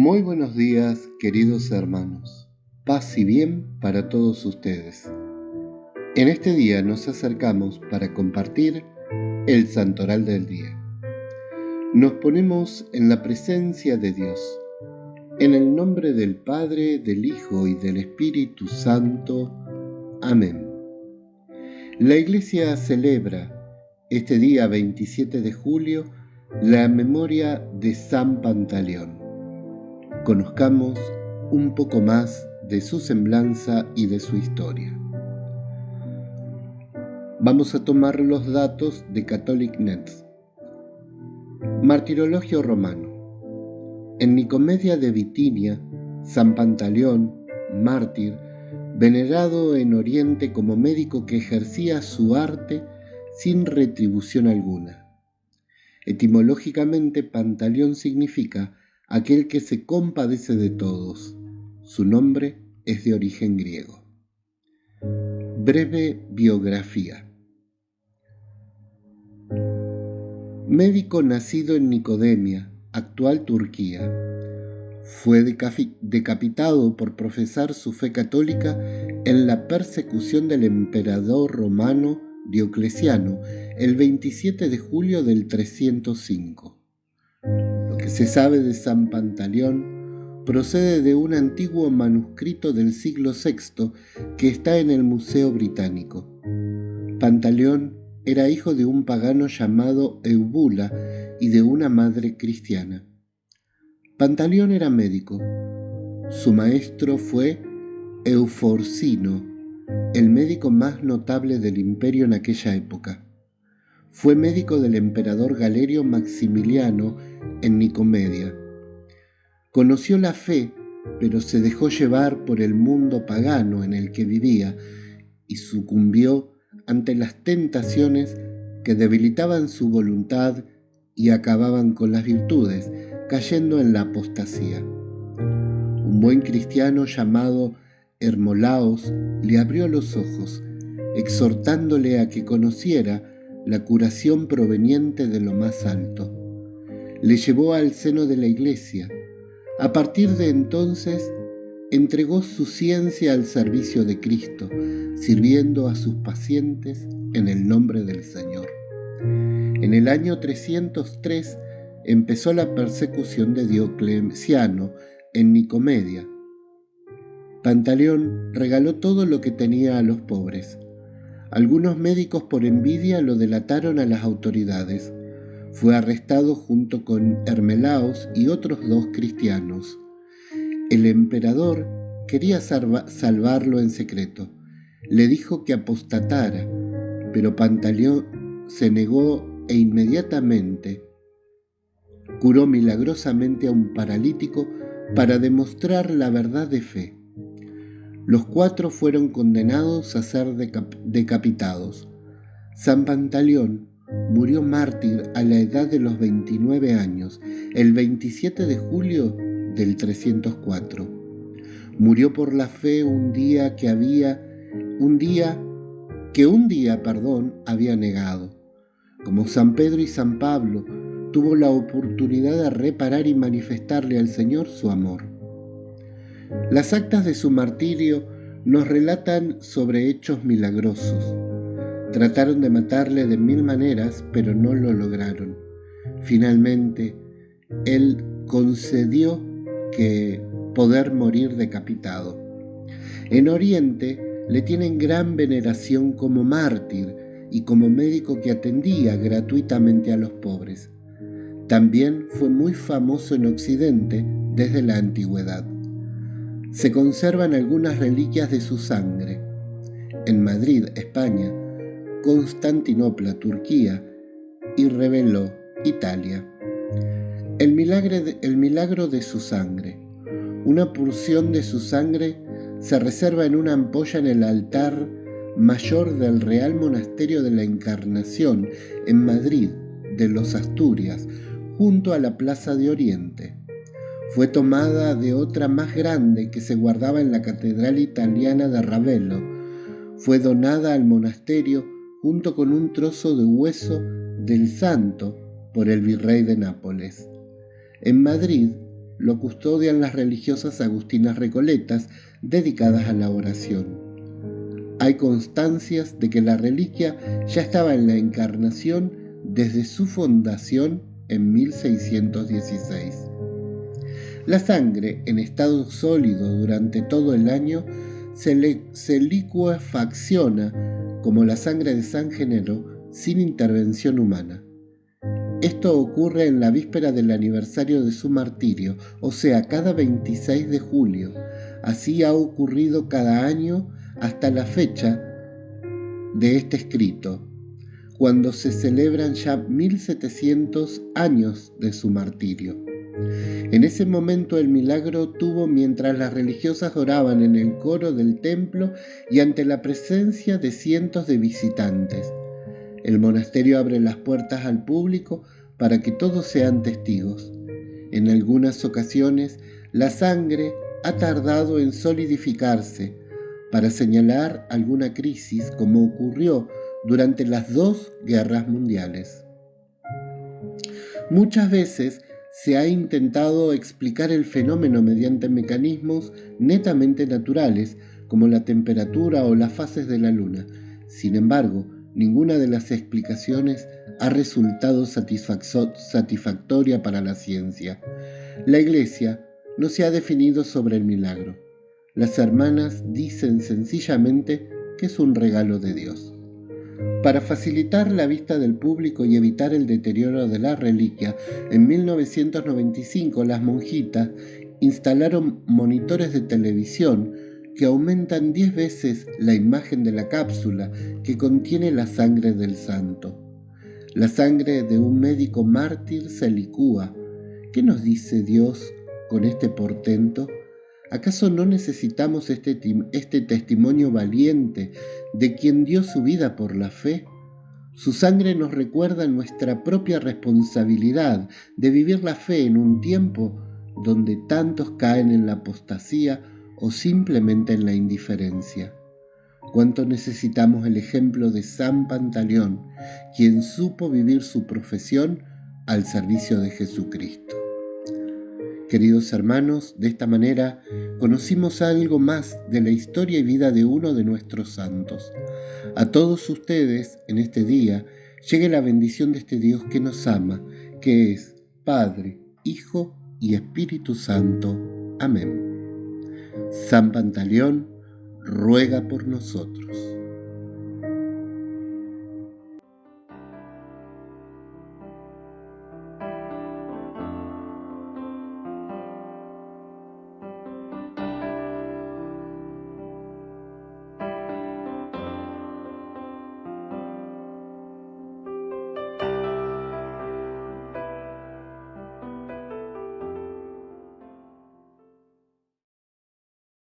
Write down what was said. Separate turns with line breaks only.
Muy buenos días, queridos hermanos. Paz y bien para todos ustedes. En este día nos acercamos para compartir el santoral del día. Nos ponemos en la presencia de Dios, en el nombre del Padre, del Hijo y del Espíritu Santo. Amén. La Iglesia celebra este día 27 de julio la memoria de San Pantaleón. Conozcamos un poco más de su semblanza y de su historia. Vamos a tomar los datos de Catholic.net. Martirologio romano. En Nicomedia de Bitinia, San Pantaleón, mártir, venerado en Oriente como médico que ejercía su arte sin retribución alguna. Etimológicamente, Pantaleón significa aquel que se compadece de todos. Su nombre es de origen griego. Breve biografía. Médico nacido en Nicodemia, actual Turquía. Fue decapitado por profesar su fe católica en la persecución del emperador romano Diocleciano el 27 de julio del 305. Lo que se sabe de San Pantaleón procede de un antiguo manuscrito del siglo VI que está en el Museo Británico. Pantaleón era hijo de un pagano llamado Eubula y de una madre cristiana. Pantaleón era médico. Su maestro fue Euforcino, el médico más notable del imperio en aquella época. Fue médico del emperador Galerio Maximiliano en Nicomedia. Conoció la fe, pero se dejó llevar por el mundo pagano en el que vivía y sucumbió ante las tentaciones que debilitaban su voluntad y acababan con las virtudes, cayendo en la apostasía. Un buen cristiano llamado Hermolaos le abrió los ojos, exhortándole a que conociera la curación proveniente de lo más alto. Le llevó al seno de la Iglesia. A partir de entonces, entregó su ciencia al servicio de Cristo, sirviendo a sus pacientes en el nombre del Señor. En el año 303 empezó la persecución de Diocleciano en Nicomedia. Pantaleón regaló todo lo que tenía a los pobres. Algunos médicos por envidia lo delataron a las autoridades. Fue arrestado junto con Hermelaos y otros 2 cristianos. El emperador quería salvarlo en secreto. Le dijo que apostatara, pero Pantaleón se negó e inmediatamente curó milagrosamente a un paralítico para demostrar la verdad de fe. Los 4 fueron condenados a ser decapitados. San Pantaleón murió mártir a la edad de los 29 años, el 27 de julio del 304. Murió por la fe un día que había negado. Como San Pedro y San Pablo, tuvo la oportunidad de reparar y manifestarle al Señor su amor. Las actas de su martirio nos relatan sobre hechos milagrosos. Trataron de matarle de 1000 maneras, pero no lo lograron. Finalmente, él concedió que poder morir decapitado. En Oriente le tienen gran veneración como mártir y como médico que atendía gratuitamente a los pobres. También fue muy famoso en Occidente desde la antigüedad. Se conservan algunas reliquias de su sangre. En Madrid, España, Constantinopla, Turquía y Reveló, Italia. El milagro de su sangre. Una porción de su sangre se reserva en una ampolla en el altar mayor del Real Monasterio de la Encarnación en Madrid, de los Asturias, junto a la Plaza de Oriente. Fue tomada de otra más grande que se guardaba en la Catedral Italiana de Ravello. Fue donada al monasterio junto con un trozo de hueso del santo por el virrey de Nápoles. En Madrid lo custodian las religiosas agustinas recoletas dedicadas a la oración. Hay constancias de que la reliquia ya estaba en la Encarnación desde su fundación en 1616. La sangre, en estado sólido durante todo el año, se licuefacciona como la sangre de San Genaro sin intervención humana. Esto ocurre en la víspera del aniversario de su martirio, o sea, cada 26 de julio. Así ha ocurrido cada año hasta la fecha de este escrito, cuando se celebran ya 1700 años de su martirio. En ese momento el milagro tuvo mientras las religiosas oraban en el coro del templo y ante la presencia de cientos de visitantes. El monasterio abre las puertas al público para que todos sean testigos. En algunas ocasiones, la sangre ha tardado en solidificarse para señalar alguna crisis, como ocurrió durante las 2 guerras mundiales. Muchas veces se ha intentado explicar el fenómeno mediante mecanismos netamente naturales, como la temperatura o las fases de la luna. Sin embargo, ninguna de las explicaciones ha resultado satisfactoria para la ciencia. La Iglesia no se ha definido sobre el milagro. Las hermanas dicen sencillamente que es un regalo de Dios. Para facilitar la vista del público y evitar el deterioro de la reliquia, en 1995 las monjitas instalaron monitores de televisión que aumentan 10 veces la imagen de la cápsula que contiene la sangre del santo. La sangre de un médico mártir se licúa. ¿Qué nos dice Dios con este portento? ¿Acaso no necesitamos este testimonio valiente de quien dio su vida por la fe? Su sangre nos recuerda nuestra propia responsabilidad de vivir la fe en un tiempo donde tantos caen en la apostasía o simplemente en la indiferencia. Cuánto necesitamos el ejemplo de San Pantaleón, quien supo vivir su profesión al servicio de Jesucristo. Queridos hermanos, de esta manera conocimos algo más de la historia y vida de uno de nuestros santos. A todos ustedes, en este día, llegue la bendición de este Dios que nos ama, que es Padre, Hijo y Espíritu Santo. Amén. San Pantaleón, ruega por nosotros.